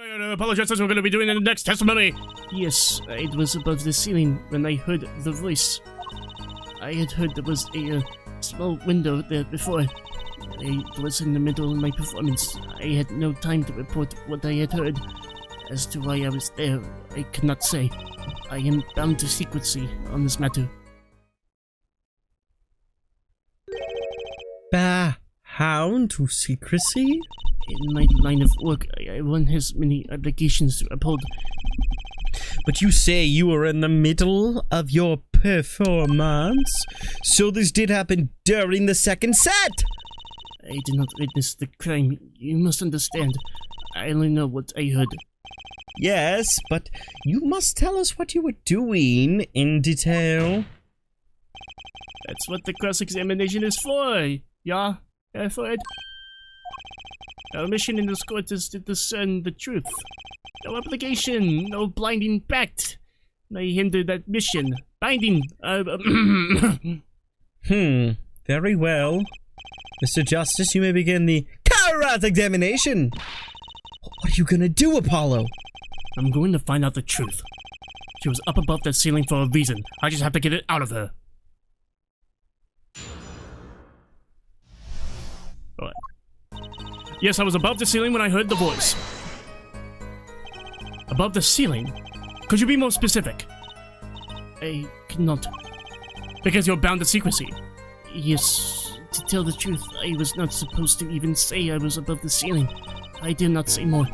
I apologize, that's what we're going to be doing in the next testimony. Yes, it was above the ceiling when I heard the voice. I had heard there was a small window there before. It was in the middle of my performance. I had no time to report what I had heard. As to why I was there, I cannot say. I am bound to secrecy on this matter. Bound to secrecy? In my line of work, one has many obligations to uphold. But you say you were in the middle of your performance, so this did happen during the second set! I did not witness the crime. You must understand. I only know what I heard. Yes, but you must tell us what you were doing in detail. That's what the cross-examination is for. Yeah, for it. Our mission in this court is to discern the truth. No obligation, no blinding pact may hinder that mission. Binding. Very well. Mr. Justice, you may begin the cross-examination. What are you gonna do, Apollo? I'm going to find out the truth. She was up above that ceiling for a reason. I just have to get it out of her. Alright. Yes, I was above the ceiling when I heard the voice. Above the ceiling? Could you be more specific? I cannot. Because you're bound to secrecy. Yes, to tell the truth, I was not supposed to even say I was above the ceiling. I did not say more.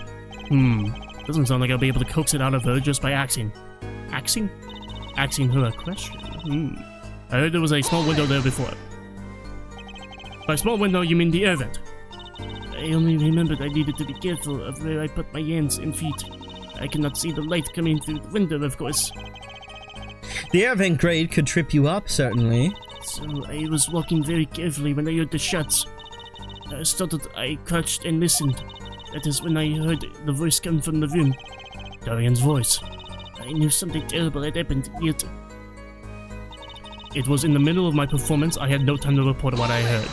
Doesn't sound like I'll be able to coax it out of her just by asking. Asking? Asking her a question? I heard there was a small window there before. By small window, you mean the air vent? I only remembered I needed to be careful of where I put my hands and feet. I cannot see the light coming through the window, of course. The air vent grate could trip you up, certainly. So I was walking very carefully when I heard the shots. I startled, I crouched and listened. That is when I heard the voice come from the room. Dorian's voice. I knew something terrible had happened, yet... It was in the middle of my performance. I had no time to report what I heard.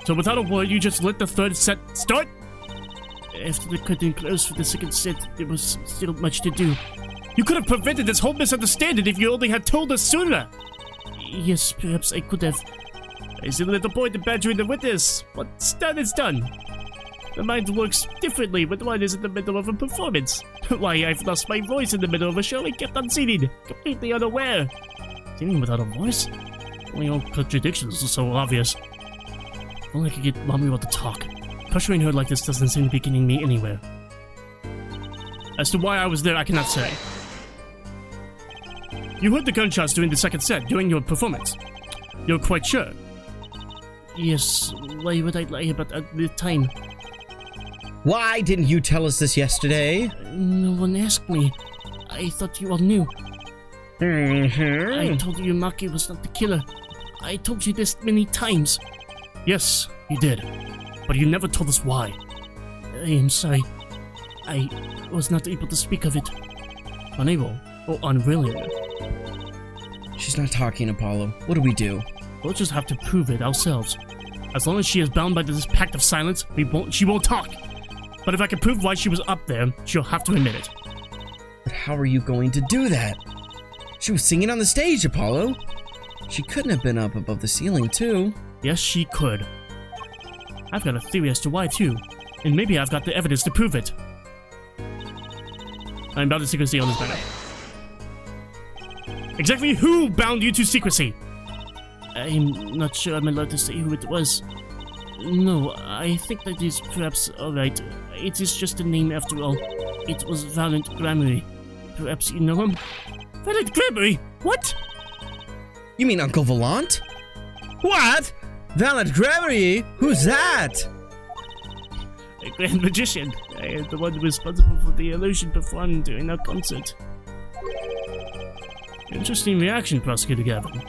So without a word, you just let the third set start? After the curtain closed for the second set, there was still much to do. You could have prevented this whole misunderstanding if you only had told us sooner! Yes, perhaps I could have. I see little point in badgering the witness. What's done is done. The mind works differently when one is in the middle of a performance. Why, I've lost my voice in the middle of a show and kept on singing, completely unaware. Singing without a voice? Only all contradictions are so obvious. If only I could get Mommy to talk. Pressuring her like this doesn't seem to be getting me anywhere. As to why I was there, I cannot say. You heard the gunshots during the second set, during your performance. You're quite sure? Yes, why would I lie about the time? Why didn't you tell us this yesterday? No one asked me. I thought you all knew. I told you Maki was not the killer. I told you this many times. Yes, you did. But you never told us why. I am sorry. I was not able to speak of it. Unable or unwilling. She's not talking, Apollo. What do we do? We'll just have to prove it ourselves. As long as she is bound by this pact of silence, she won't talk. But if I can prove why she was up there, she'll have to admit it. But how are you going to do that? She was singing on the stage, Apollo. She couldn't have been up above the ceiling, too. Yes, she could. I've got a theory as to why, too. And maybe I've got the evidence to prove it. I'm bound to secrecy on this matter. Exactly who bound you to secrecy? I'm not sure I'm allowed to say who it was. No, I think that is perhaps alright. It is just a name after all. It was Valant Grammary. Perhaps you know him? Valant Grammary? What? You mean Uncle Valant? What? Valant Grammary? Who's that? A Grand Magician. I am the one responsible for the illusion performed during our concert. Interesting reaction, Prosecutor Gavin.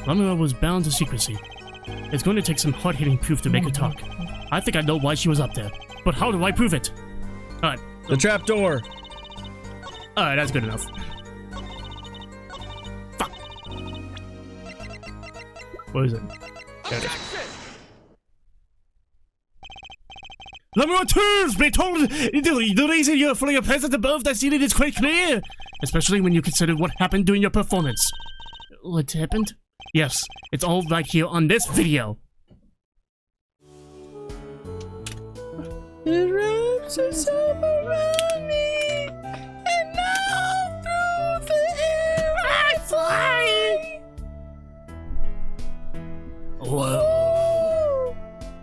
Ramiro was bound to secrecy. It's going to take some hard-hitting proof to make her talk. I think I know why she was up there, but how do I prove it? Alright. The trapdoor. Alright, that's good enough. Fuck. Where is it? There it is. Laboratories, be told the reason you're fully present above that ceiling is quite clear. Especially when you consider what happened during your performance. What happened? Yes, it's all right here on this video. It wraps itself around me, and now through the air I fly. Whoa.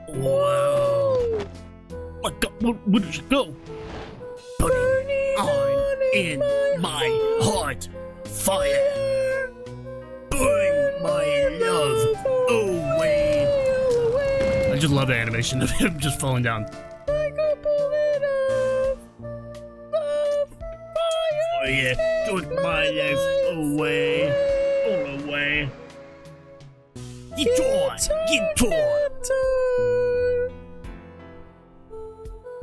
Whoa. My God, where did you go? Burning on in my heart. Fire. Burn my love away. I just love the animation of him just falling down. Oh yeah, took my life away, all away. Guitar,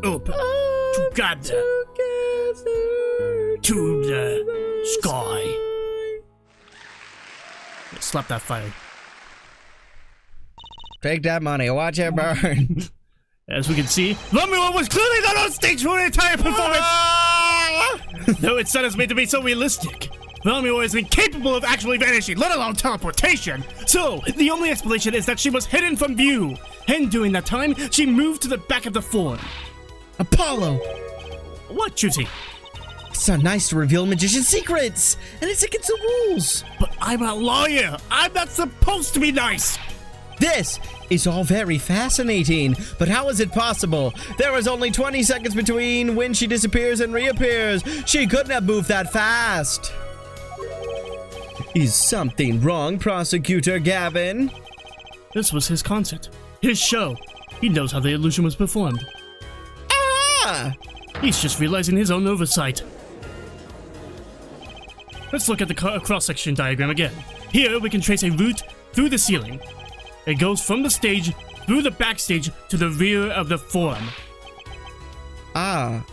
up together to the sky. Slap that fire. Take that money, watch it burn. As we can see, Romulo was clearly not on stage for an entire performance! Though its son is made to be so realistic, Romulo is incapable of actually vanishing, let alone teleportation! So, the only explanation is that she was hidden from view, and during that time, she moved to the back of the form. Apollo! What, Chuti? It's not nice to reveal magician secrets, and it's against the rules. But I'm a lawyer! I'm not supposed to be nice! This is all very fascinating, but how is it possible? There was only 20 seconds between when she disappears and reappears. She couldn't have moved that fast. Is something wrong, Prosecutor Gavin? This was his concert, his show. He knows how the illusion was performed. Ah! He's just realizing his own oversight. Let's look at the cross-section diagram again. Here we can trace a route through the ceiling. It goes from the stage through the backstage to the rear of the forum. Ah.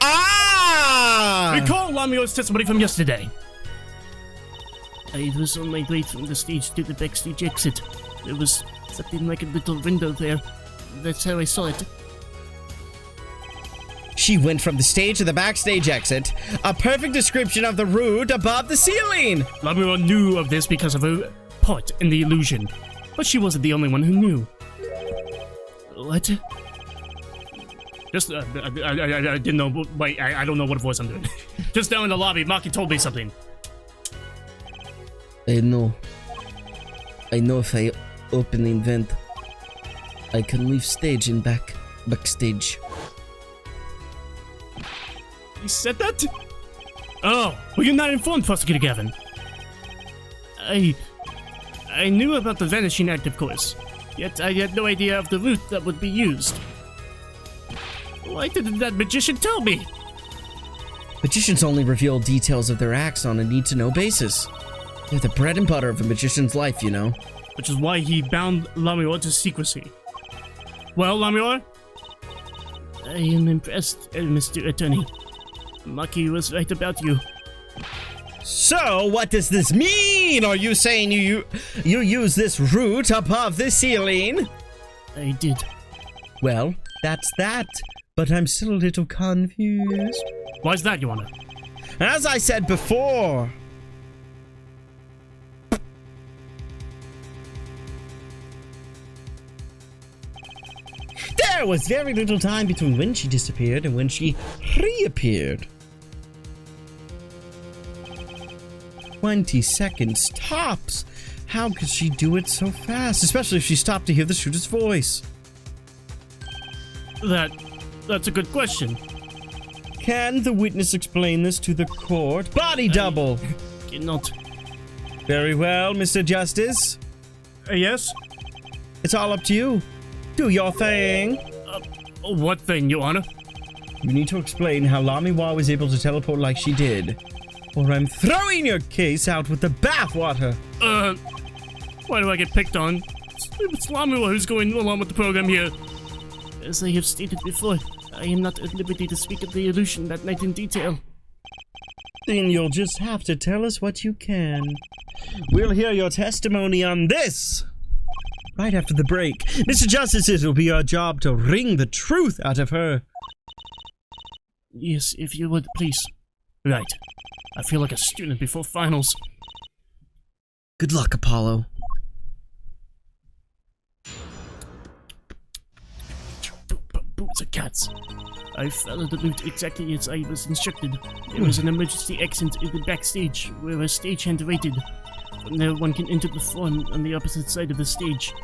Ah! Recall Lamior's testimony from yesterday. I was on my way from the stage to the backstage exit. There was something like a little window there. That's how I saw it. She went from the stage to the backstage exit. A perfect description of the route above the ceiling. Lamior knew of this because of her part in the illusion. But she wasn't the only one who knew. What? Just, I didn't know. Wait, I don't know what voice I'm doing. Just down in the lobby, Maki told me something. I know if I open the event, I can leave stage and backstage. He said that? Oh, well, you're not informed, Prosecutor Gavin. I knew about the Vanishing Act, of course, yet I had no idea of the route that would be used. Why didn't that magician tell me? Magicians only reveal details of their acts on a need-to-know basis. They're the bread and butter of a magician's life, you know. Which is why he bound Lamior to secrecy. Well, Lamior? I am impressed, Mr. Attorney. Maki was right about you. So, what does this mean? Are you saying you use this route above the ceiling? I did. Well, that's that. But I'm still a little confused. Why's that, Your Honor? As I said before. There was very little time between when she disappeared and when she reappeared. 20 seconds tops. How could she do it so fast? Especially if she stopped to hear the shooter's voice. That's a good question. Can the witness explain this to the court? Body double. Cannot. Very well, Mr. Justice. Yes? It's all up to you. Do your thing. What thing, Your Honor? You need to explain how Lamiwa was able to teleport like she did, or I'm throwing your case out with the bathwater. Why do I get picked on? It's Lamiwa who's going along with the program here. As I have stated before, I am not at liberty to speak of the illusion that night in detail. Then you'll just have to tell us what you can. We'll hear your testimony on this. right after the break. Mr. Justice, it will be our job to wring the truth out of her. Yes, if you would, please. Right. I feel like a student before finals. Good luck, Apollo. Boots of cats. I followed the route exactly as I was instructed. There was an emergency exit in the backstage where a stagehand waited. From there, one can enter the forum on the opposite side of the stage.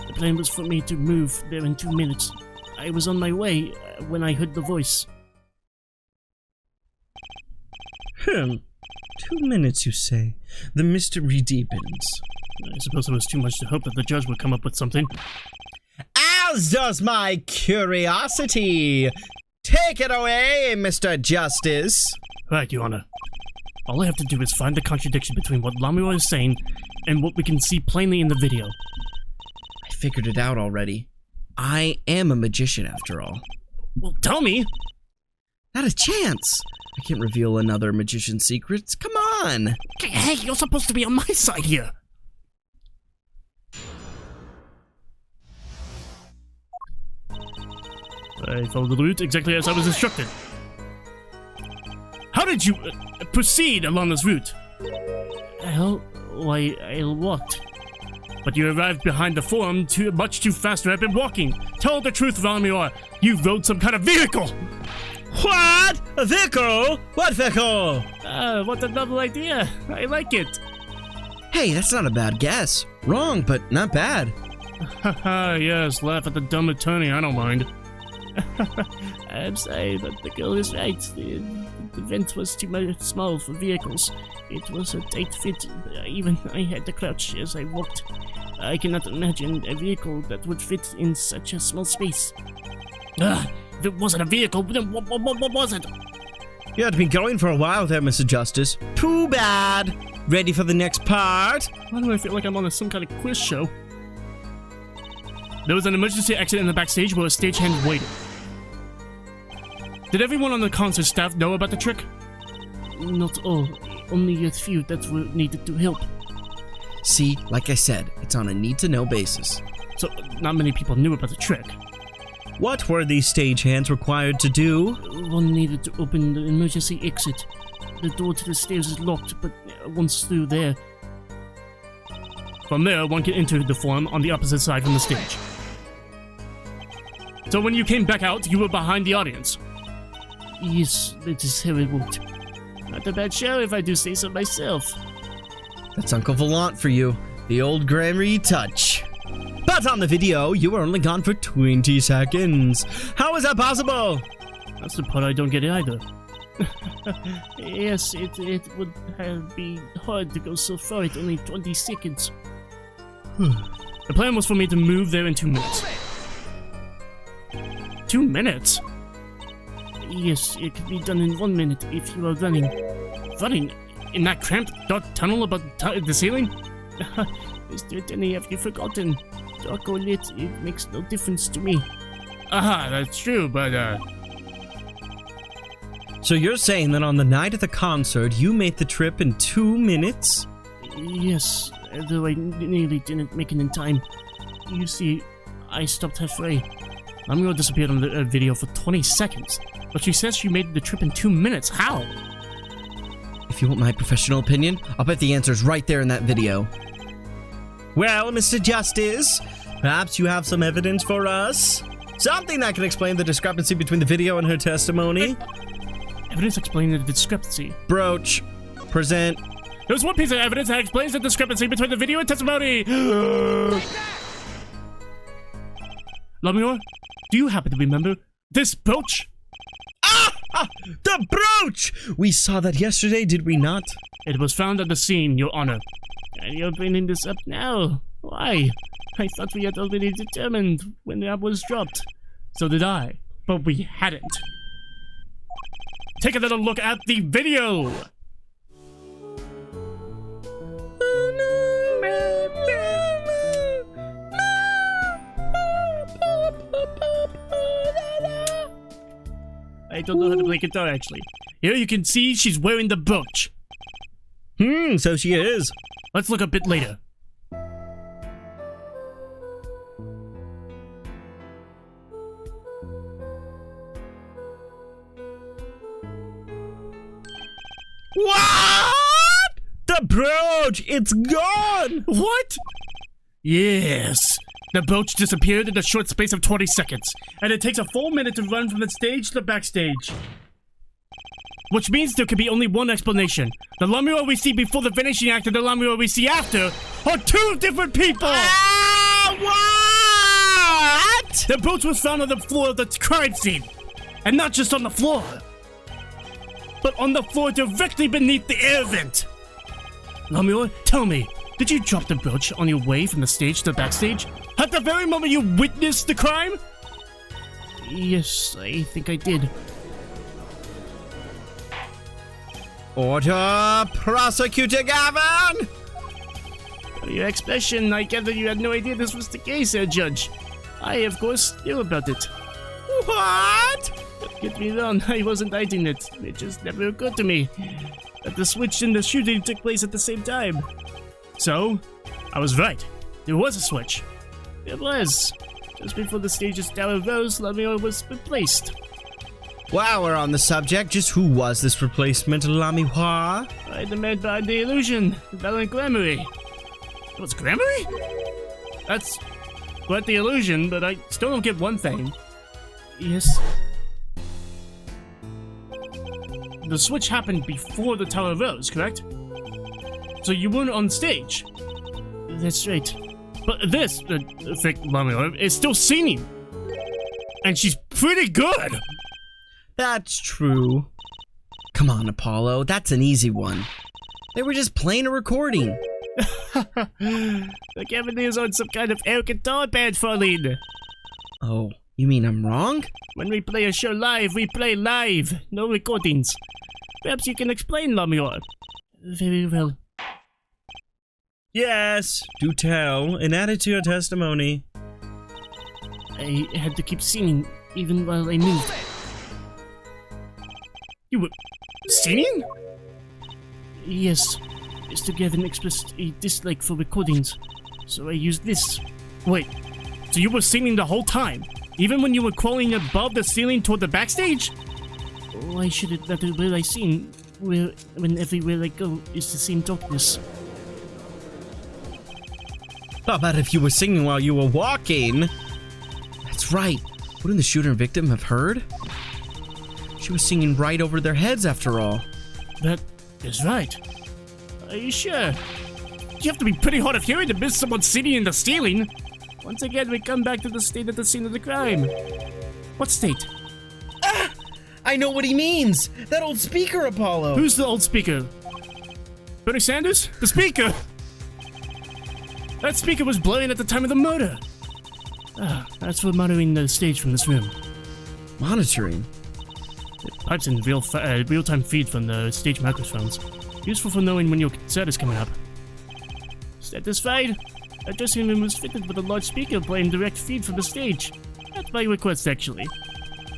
The plan was for me to move there in 2 minutes. I was on my way when I heard the voice. 2 minutes, you say? The mystery deepens. I suppose it was too much to hope that the judge would come up with something. As does my curiosity. Take it away, Mr. Justice. Right, Your Honor. All I have to do is find the contradiction between what Lamio is saying and what we can see plainly in the video. I figured it out already. I am a magician, after all. Well, tell me! Not a chance! I can't reveal another magician's secrets. Come on! Hey, you're supposed to be on my side here! I followed the route exactly as I was instructed. How did you proceed along this route? Well, I walked. But you arrived behind the forum much too fast to have been walking. Tell the truth, Valmior. You rode some kind of vehicle! What? A vehicle? What vehicle? What a novel idea. I like it. Hey, that's not a bad guess. Wrong, but not bad. Haha, yes, laugh at the dumb attorney, I don't mind. I'm sorry, but the girl is right. The vent was too small for vehicles. It was a tight fit. Even I had to crouch as I walked. I cannot imagine a vehicle that would fit in such a small space. If it wasn't a vehicle, then what was it? You had been going for a while there, Mr. Justice. Too bad. Ready for the next part? Why do I feel like I'm on some kind of quiz show? There was an emergency exit in the backstage where a stagehand waited. Did everyone on the concert staff know about the trick? Not all. Only a few that were needed to help. See, like I said, it's on a need-to-know basis. So, not many people knew about the trick. What were these stagehands required to do? One needed to open the emergency exit. The door to the stairs is locked, but once through there... From there, one can enter the forum on the opposite side from the stage. So when you came back out, you were behind the audience? Yes, that is how it worked. Not a bad show if I do say so myself. That's Uncle Volant for you. The old grammar touch. But on the video, you were only gone for 20 seconds. How is that possible? That's the part I don't get either. Yes, it would be hard to go so far at only 20 seconds. The plan was for me to move there in 2 minutes. 2 minutes? Yes, it could be done in 1 minute if you are running. Running? In that cramped, dark tunnel above the ceiling? Mr. Denny, have you forgotten? Dark or lit, it makes no difference to me. Aha, that's true, but So you're saying that on the night of the concert, you made the trip in 2 minutes? Yes, though I nearly didn't make it in time. You see, I stopped halfway. Amiro disappeared on the video for 20 seconds, but she says she made the trip in 2 minutes. How? If you want my professional opinion, I'll bet the answer's right there in that video. Well, Mr. Justice, perhaps you have some evidence for us? Something that can explain the discrepancy between the video and her testimony? Evidence explaining the discrepancy. Brooch. Present. There's one piece of evidence that explains the discrepancy between the video and testimony! Lamior, do you happen to remember this brooch? The brooch! We saw that yesterday, did we not? It was found at the scene, Your Honor. And you're bringing this up now? Why? I thought we had already determined when that was dropped. So did I. But we hadn't. Take a little look at the video! I don't know how to play guitar, actually. Here you can see she's wearing the brooch. So she is. Let's look a bit later. What? The brooch! It's gone! What? Yes. The brooch disappeared in a short space of 20 seconds, and it takes a full minute to run from the stage to the backstage. Which means there could be only one explanation. The Lamio we see before the Vanishing Act and the Lamio we see after are two different people! What? The brooch was found on the floor of the crime scene. And not just on the floor, but on the floor directly beneath the air vent. Lamio, tell me, did you drop the brooch on your way from the stage to the backstage? At the very moment you witnessed the crime? Yes, I think I did. Order, Prosecutor Gavin! By your expression, I gather you had no idea this was the case, Judge. I, of course, knew about it. What? Don't get me wrong, I wasn't hiding it. It just never occurred to me that the switch and the shooting took place at the same time. So, I was right. There was a switch. It was. Just before the stage's tower rose, Lamio was replaced. While we're on the subject, just who was this replacement, Lamiwa? By the man behind the illusion, Valen Glamory. What's Glamory? That's quite the illusion, but I still don't get one thing. Yes. The switch happened before the tower rose, correct? So you weren't on stage. That's right. But this, fake Lamio, is still singing. And she's pretty good. That's true. Come on, Apollo, that's an easy one. They were just playing a recording. Like everything is on some kind of air guitar band, Farlene. Oh, you mean I'm wrong? When we play a show live, we play live. No recordings. Perhaps you can explain, Lamio. Very well. Yes, do tell, and add it to your testimony. I had to keep singing, even while I moved. You were singing? Yes. Mr. Gavin expressed a dislike for recordings, so I used this. Wait, so you were singing the whole time? Even when you were crawling above the ceiling toward the backstage? Oh, I should have that where I sing, when everywhere I go is the same darkness. How about if you were singing while you were walking? That's right. Wouldn't the shooter and victim have heard? She was singing right over their heads after all. That is right. Are you sure? You have to be pretty hard of hearing to miss someone singing in the ceiling. Once again, we come back to the state at the scene of the crime. What state? Ah! I know what he means! That old speaker, Apollo! Who's the old speaker? Bernie Sanders? The speaker! That speaker was blowing at the time of the murder. Ah, that's for monitoring the stage from this room. Monitoring? It pipes in real-time feed from the stage microphones. Useful for knowing when your set is coming up. Satisfied? Our dressing room was fitted with a large speaker playing direct feed from the stage. At my request, actually.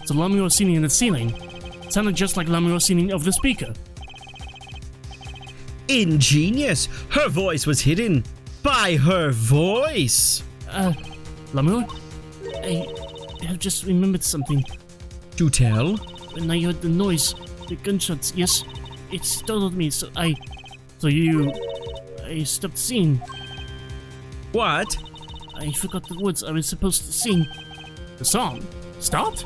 So Lamio singing in the ceiling. It sounded just like Lamio singing over the speaker. Ingenious! Her voice was hidden by her voice! Lamio? I have just remembered something. Do tell. When I heard the noise, the gunshots, yes, it startled me, so I stopped singing. What? I forgot the words I was supposed to sing. The song stopped?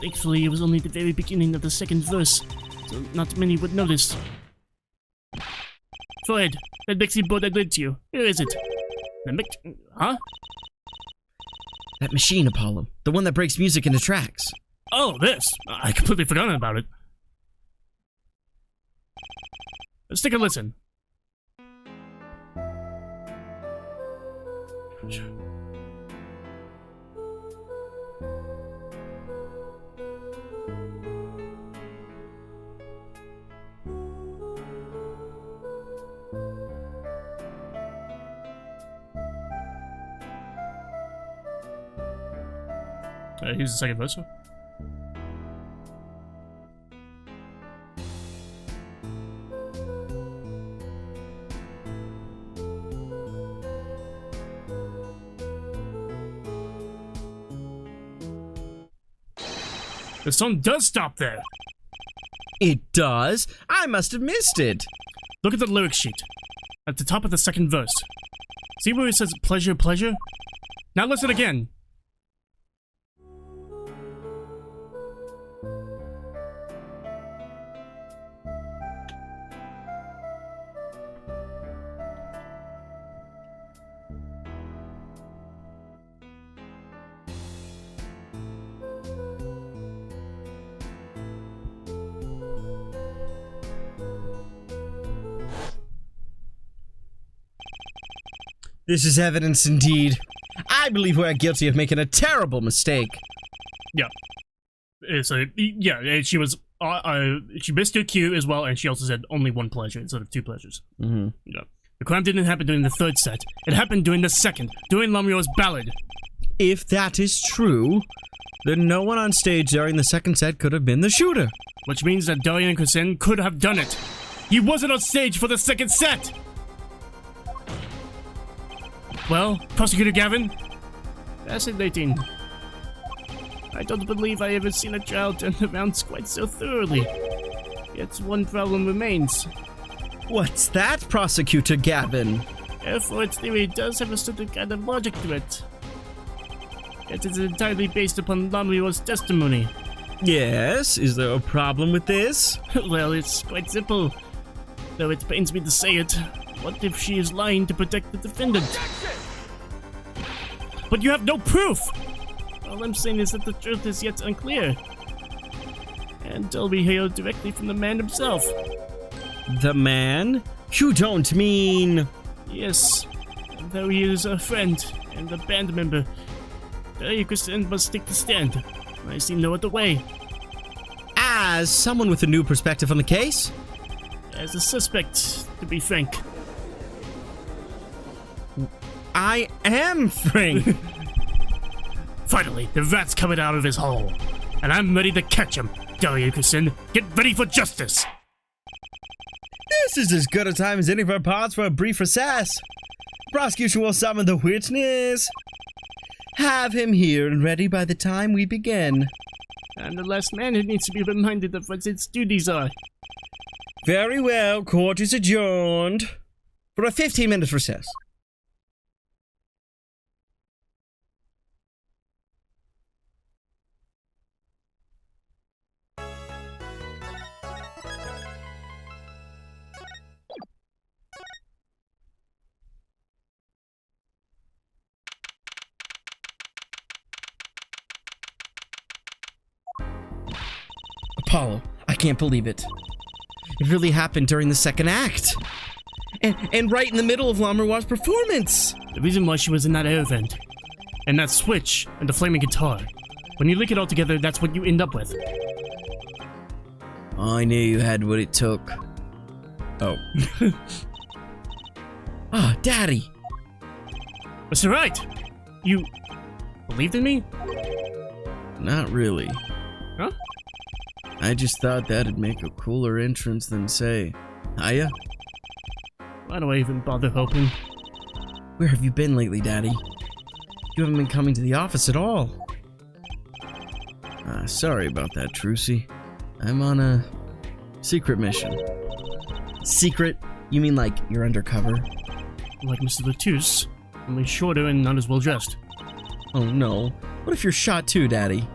Thankfully, it was only the very beginning of the second verse, so not many would notice. Fred, that mixing board I lent to you, where is it? Huh? That machine, Apollo. The one that breaks music into tracks. Oh, this! I completely forgotten about it. Let's take a listen. Here's the second verse. The song does stop there. It does? I must have missed it. Look at the lyric sheet. At the top of the second verse. See where it says pleasure, pleasure? Now listen again. This is evidence indeed. I believe we're guilty of making a terrible mistake. Yeah. So, yeah, she was, she missed her cue as well, and she also said only one pleasure instead of two pleasures. Mm-hmm. Yeah. The crime didn't happen during the third set. It happened during the second, during Lamrio's ballad. If that is true, then no one on stage during the second set could have been the shooter. Which means that Darian Kusin could have done it. He wasn't on stage for the second set! Well, Prosecutor Gavin? Fascinating. I don't believe I ever seen a trial turn around quite so thoroughly. Yet one problem remains. What's that, Prosecutor Gavin? Therefore, its theory does have a certain kind of logic to it. Yet it's entirely based upon Lamrio's testimony. Yes, is there a problem with this? Well, it's quite simple. Though it pains me to say it. What if she is lying to protect the defendant? But you have no proof! All I'm saying is that the truth is yet unclear. Until we hear directly from the man himself. The man? You don't mean... Yes. And though he is a friend and a band member, Darian Kusin must take the stand. I see no other way. As someone with a new perspective on the case? As a suspect, to be frank. I am Frank. Finally, the rat's coming out of his hole. And I'm ready to catch him. Darian Kusin, get ready for justice! This is as good a time as any of our pods for a brief recess. Prosecution will summon the witness. Have him here and ready by the time we begin. I'm the last man who needs to be reminded of what its duties are. Very well, court is adjourned for a 15-minute recess. Apollo, I can't believe it. It really happened during the second act. And right in the middle of Lamrio's performance. The reason why she was in that air vent, and that switch, and the flaming guitar. When you link it all together, that's what you end up with. I knew you had what it took. Oh. Ah, Daddy. Mr. Wright! You believed in me? Not really. Huh? I just thought that'd make a cooler entrance than, say, hiya. Why do I even bother hoping? Where have you been lately, Daddy? You haven't been coming to the office at all. Sorry about that, Trucy. I'm on a secret mission. Secret? You mean like you're undercover? Like Mr. Latouche, only shorter and not as well dressed. Oh no. What if you're shot too, Daddy?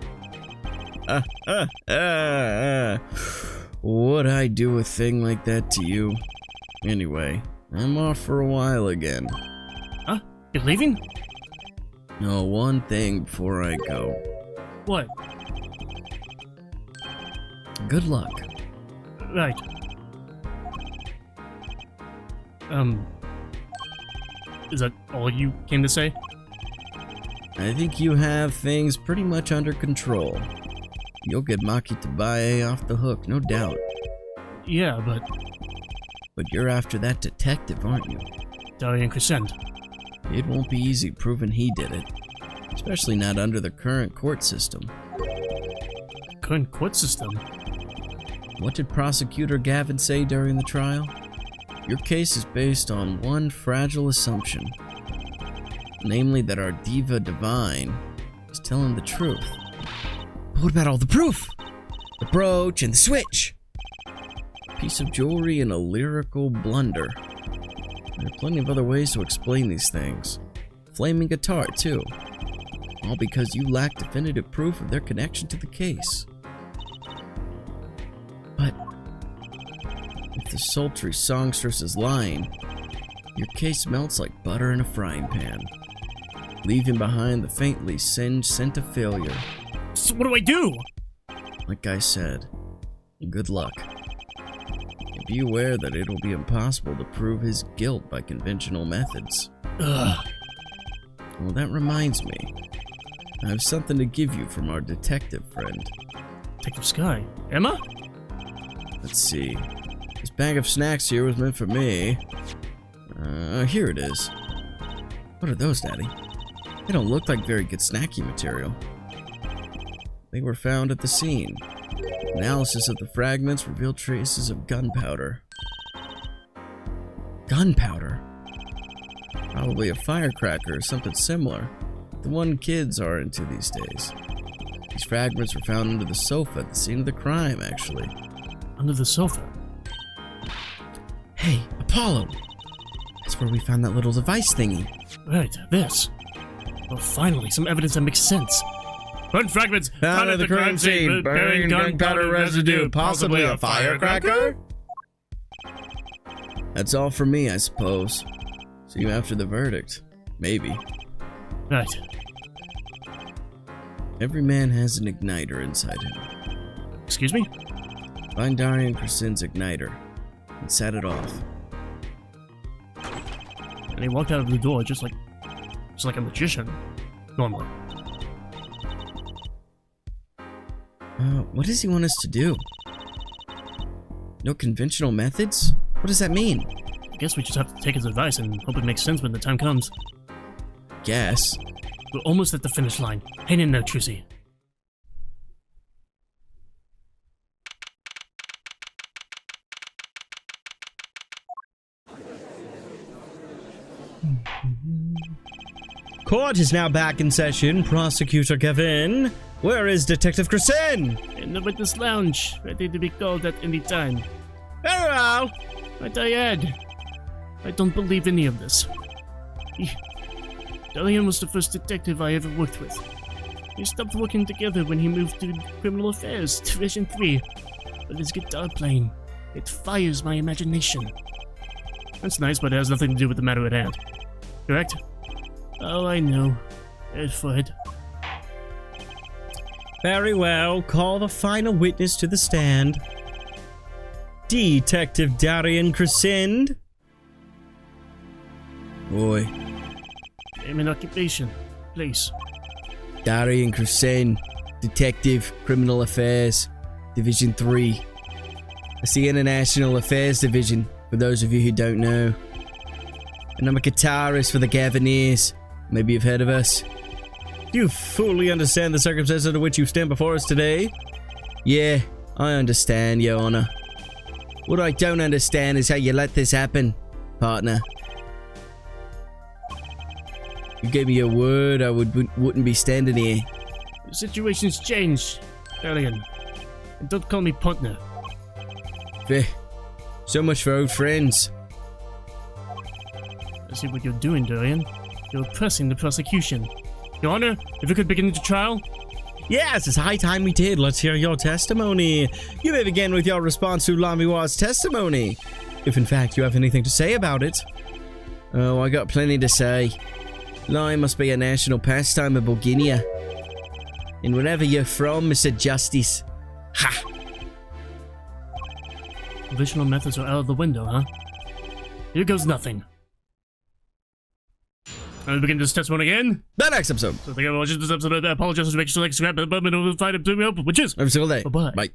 Would I do a thing like that to you? Anyway, I'm off for a while again. Huh? You're leaving? No, one thing before I go. What? Good luck. Right. Is that all you came to say? I think you have things pretty much under control. You'll get Maki Tabaye off the hook, no doubt. Yeah, but you're after that detective, aren't you? Darian Crescent. It won't be easy proving he did it. Especially not under the current court system. Current court system? What did Prosecutor Gavin say during the trial? Your case is based on one fragile assumption. Namely that our diva divine is telling the truth. But what about all the proof? The brooch and the switch? piece of jewelry and a lyrical blunder. There are plenty of other ways to explain these things. Flaming guitar, too. All because you lack definitive proof of their connection to the case. But if the sultry songstress is lying, your case melts like butter in a frying pan, leaving behind the faintly singed scent of failure. So what do I do? Like I said, good luck. And be aware that it'll be impossible to prove his guilt by conventional methods. Ugh. Well, that reminds me. I have something to give you from our detective friend. Detective Sky? Emma? Let's see. This bag of snacks here was meant for me. Here it is. What are those, Daddy? They don't look like very good snacky material. They were found at the scene. Analysis of the fragments revealed traces of gunpowder. Gunpowder? Probably a firecracker or something similar. The one kids are into these days. These fragments were found under the sofa at the scene of the crime, actually. Under the sofa? Hey, Apollo! That's where we found that little device thingy. Right, this. Well, finally, some evidence that makes sense. Burnt fragments Found at the crime scene, bearing gunpowder residue, possibly a firecracker? That's all for me, I suppose. See you after the verdict. Maybe. Right. Every man has an igniter inside him. Excuse me? Find Darian Krasin's igniter and set it off. And he walked out of the door just like a magician, normally. What does he want us to do? No conventional methods? What does that mean? I guess we just have to take his advice and hope it makes sense when the time comes. Guess. We're almost at the finish line. Hang in there, Trucy. Court is now back in session. Prosecutor Kevin. Where is Detective Krasin? In the witness lounge, ready to be called at any time. Very well. My Diad, I don't believe any of this. Darian was the first detective I ever worked with. We stopped working together when he moved to Criminal Affairs, Division 3. But his guitar playing, it fires my imagination. That's nice, but it has nothing to do with the matter at hand. Correct? Oh, I know. Edford. Very well. Call the final witness to the stand. Detective Darian Krasin. Boy. Name and occupation. Place. Darian Krasin. Detective, Criminal Affairs, Division 3. That's the International Affairs Division, for those of you who don't know. And I'm a guitarist for the Gaviniers. Maybe you've heard of us. Do you fully understand the circumstances under which you stand before us today? Yeah, I understand, Your Honor. What I don't understand is how you let this happen, partner. You gave me your word I wouldn't be standing here. The situation's changed, Darian. And don't call me partner. So much for old friends. I see what you're doing, Darian. You're oppressing the prosecution. Your Honor, if we could begin the trial? Yes, it's high time we did. Let's hear your testimony. You may begin with your response to Lamiwa's testimony, if in fact you have anything to say about it. Oh, I got plenty to say. Lying must be a national pastime in Bulgaria. And wherever you're from, Mr. Justice. Ha! Conventional methods are out of the window, huh? Here goes nothing. I'll begin this testimony again. The next episode. So thank you for watching this episode. I apologize for making sure like subscribe, but I'm going to find it to me open, which is Every single day. Bye-bye. Bye.